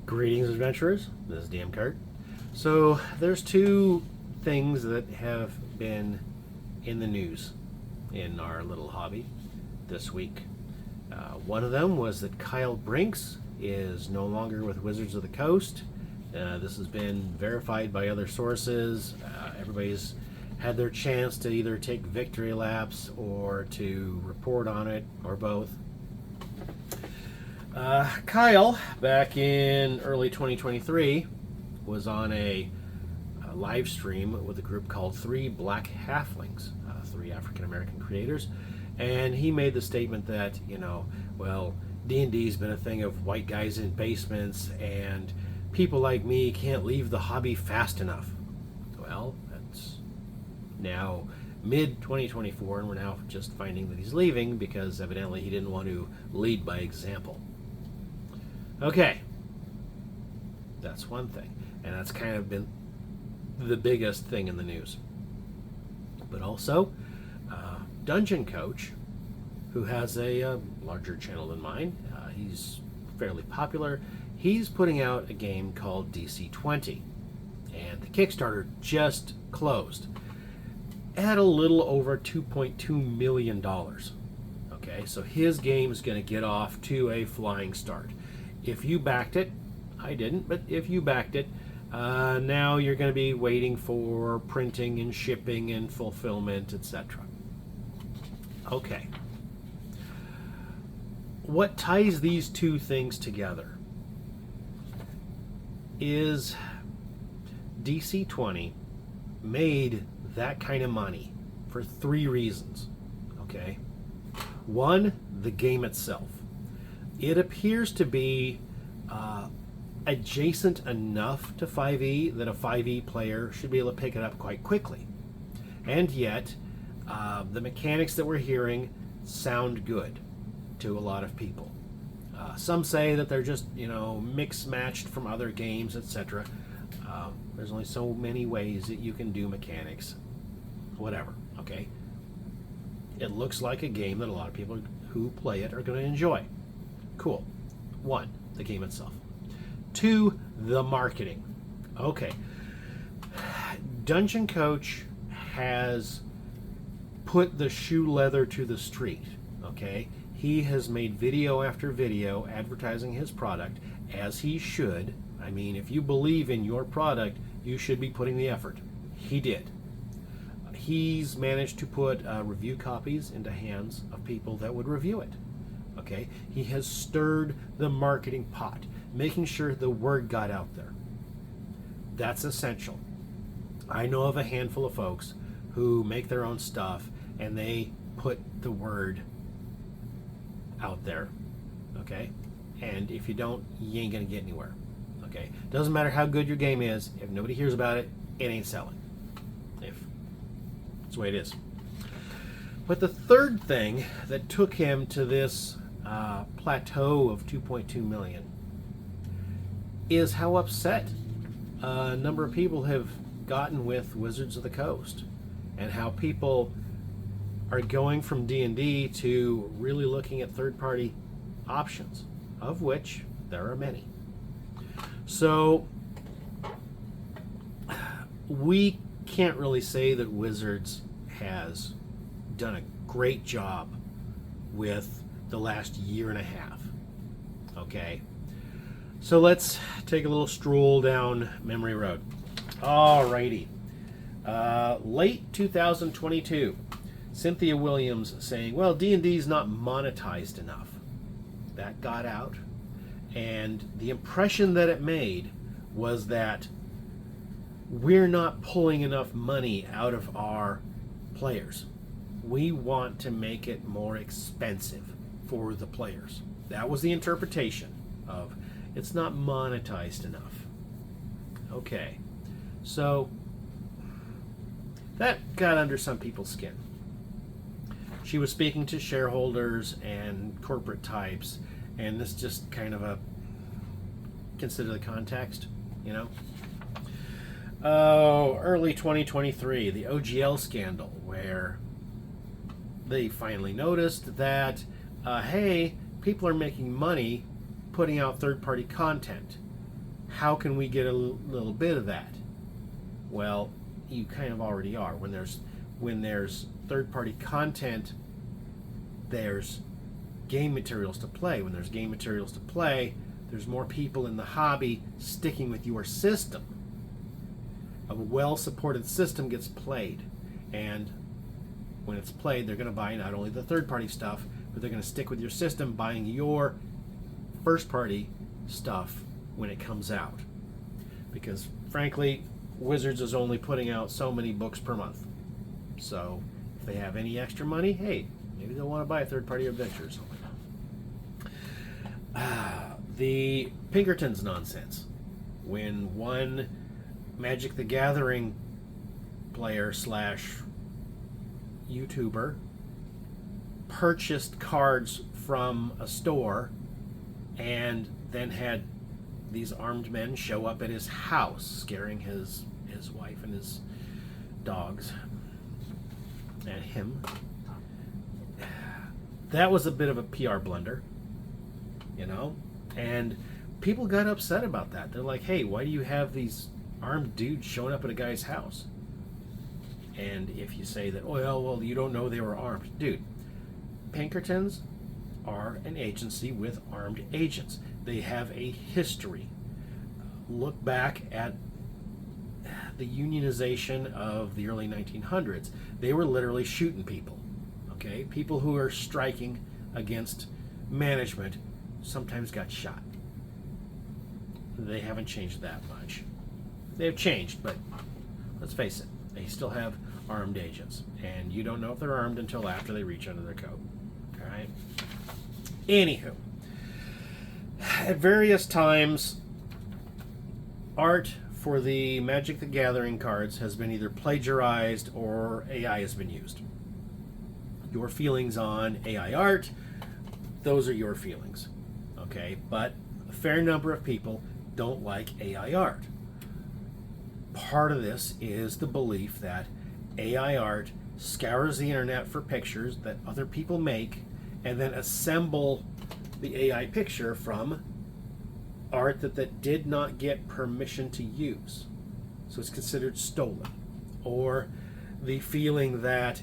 Greetings, adventurers. This is DM Cart. So, there's two things that have been in the news in our little hobby this week. One of them was that Kyle Brinks is no longer with Wizards of the Coast. This has been verified by other sources. Everybody's had their chance to either take victory laps or to report on it, or both. Kyle, back in early 2023, was on a live stream with a group called Three Black Halflings, three African-American creators, and he made the statement that, well, D&D's been a thing of white guys in basements, and people like me can't leave the hobby fast enough. Well, that's now mid-2024, and we're now just finding that he's leaving because evidently he didn't want to lead by example. Okay, that's one thing, and that's kind of been the biggest thing in the news. But also, Dungeon Coach, who has a larger channel than mine, he's fairly popular, he's putting out a game called DC20, and the Kickstarter just closed at a little over $2.2 million. Okay, so his game is going to get off to a flying start. If you backed it, I didn't, but if you backed it, now you're going to be waiting for printing and shipping and fulfillment, etc. Okay. What ties these two things together is DC20 made that kind of money for three reasons. Okay. One, the game itself. It appears to be adjacent enough to 5e that a 5e player should be able to pick it up quite quickly. And yet, the mechanics that we're hearing sound good to a lot of people. Some say that they're just, mix-matched from other games, etc. There's only so many ways that you can do mechanics. Whatever, okay? It looks like a game that a lot of people who play it are going to enjoy. Cool. One, the game itself. Two, the marketing. Okay. Dungeon Coach has put the shoe leather to the street. Okay. He has made video after video advertising his product, as he should. I mean, if you believe in your product, you should be putting the effort. He did. He's managed to put review copies into hands of people that would review it. Okay, he has stirred the marketing pot, making sure the word got out there. That's essential. I know of a handful of folks who make their own stuff and they put the word out there. Okay, and if you don't, you ain't gonna get anywhere. Okay, doesn't matter how good your game is, if nobody hears about it, it ain't selling. That's the way it is. But the third thing that took him to this plateau of 2.2 million is how upset a number of people have gotten with Wizards of the Coast, and how people are going from D&D to really looking at third-party options, of which there are many. So we can't really say that Wizards has done a great job with the last year and a half. Okay, so let's take a little stroll down memory road. Alrighty. Late 2022, Cynthia Williams saying, well, D&D's not monetized enough. That got out, and the impression that it made was that we're not pulling enough money out of our players. We want to make it more expensive for the players. That was the interpretation of it's not monetized enough. Okay, so that got under some people's skin. She was speaking to shareholders and corporate types, and this just kind of a consider the context, early 2023, the OGL scandal, where they finally noticed that, hey, people are making money putting out third-party content. how can we get a little bit of that? Well, you kind of already are. When there's third-party content, there's game materials to play. When there's game materials to play, there's more people in the hobby sticking with your system. A well-supported system gets played, and when it's played, they're going to buy not only the third-party stuff, but they're going to stick with your system, buying your first-party stuff when it comes out. Because, frankly, Wizards is only putting out so many books per month. So, if they have any extra money, hey, maybe they'll want to buy a third-party adventure or something. The Pinkertons nonsense. When one Magic the Gathering player / YouTuber purchased cards from a store and then had these armed men show up at his house, scaring his wife and his dogs and him. That was a bit of a PR blunder, you know? And people got upset about that. They're like, hey, why do you have these armed dudes showing up at a guy's house? And if you say that, oh, well, you don't know they were armed. Dude, Pinkertons are an agency with armed agents. They have a history. Look back at the unionization of the early 1900s. They were literally shooting people. Okay? People who are striking against management sometimes got shot. They haven't changed that much. They've changed, but let's face it, they still have armed agents. And you don't know if they're armed until after they reach under their coat. Alright? Anywho, at various times, art for the Magic the Gathering cards has been either plagiarized or AI has been used. Your feelings on AI art, those are your feelings. Okay? But a fair number of people don't like AI art. Part of this is the belief that AI art scours the internet for pictures that other people make and then assemble the AI picture from art that did not get permission to use. So it's considered stolen. Or the feeling that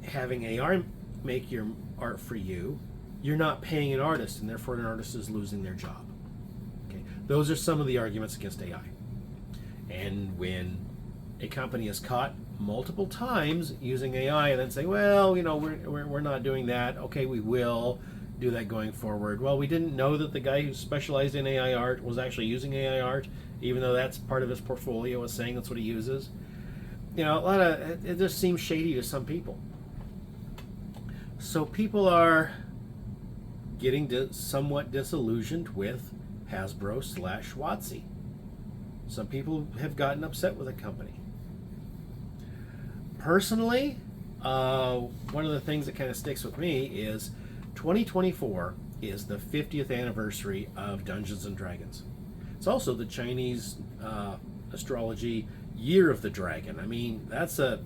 having AI make your art for you, you're not paying an artist, and therefore an artist is losing their job. Okay, those are some of the arguments against AI. And when a company is caught multiple times using AI and then say, well, you know, we're not doing that. Okay, we will do that going forward. Well, we didn't know that the guy who specialized in AI art was actually using AI art, even though that's part of his portfolio, was saying that's what he uses. You know, it just seems shady to some people. So people are getting somewhat disillusioned with Hasbro / WotC. Some people have gotten upset with the company. Personally, one of the things that kind of sticks with me is 2024 is the 50th anniversary of Dungeons and Dragons. It's also the Chinese astrology year of the dragon. I mean, that's a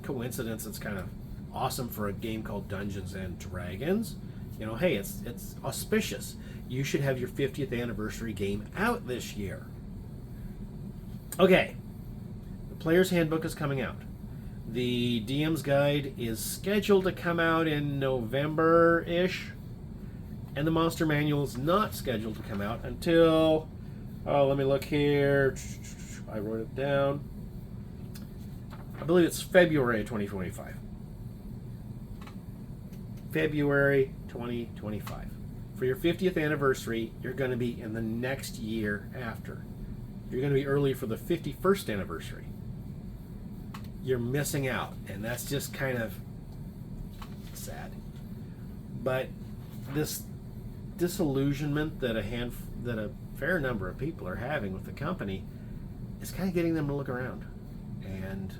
coincidence that's kind of awesome for a game called Dungeons and Dragons. You know, hey, it's auspicious. You should have your 50th anniversary game out this year. Okay, the Player's Handbook is coming out. The DM's Guide is scheduled to come out in November-ish, and the Monster Manual is not scheduled to come out until, let me look here, I wrote it down, I believe it's February 2025. February 2025. For your 50th anniversary, you're going to be in the next year after. You're going to be early for the 51st anniversary. You're missing out, and that's just kind of sad. But this disillusionment that a fair number of people are having with the company is kind of getting them to look around, and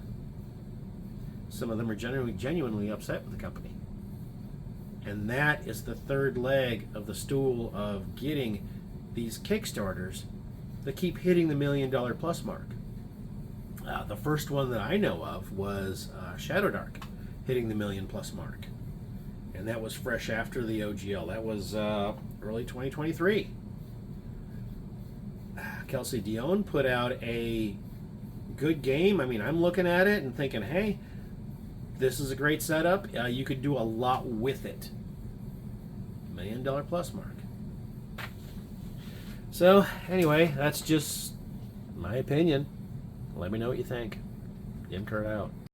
some of them are genuinely upset with the company. And that is the third leg of the stool of getting these Kickstarters that keep hitting the $1 million plus mark. The first one that I know of was Shadow Dark, hitting the $1 million plus mark. And that was fresh after the OGL. That was early 2023. Kelsey Dion put out a good game. I mean, I'm looking at it and thinking, hey, this is a great setup. You could do a lot with it. $1 million plus mark. So, anyway, that's just my opinion. Let me know what you think. Jim Kurt out.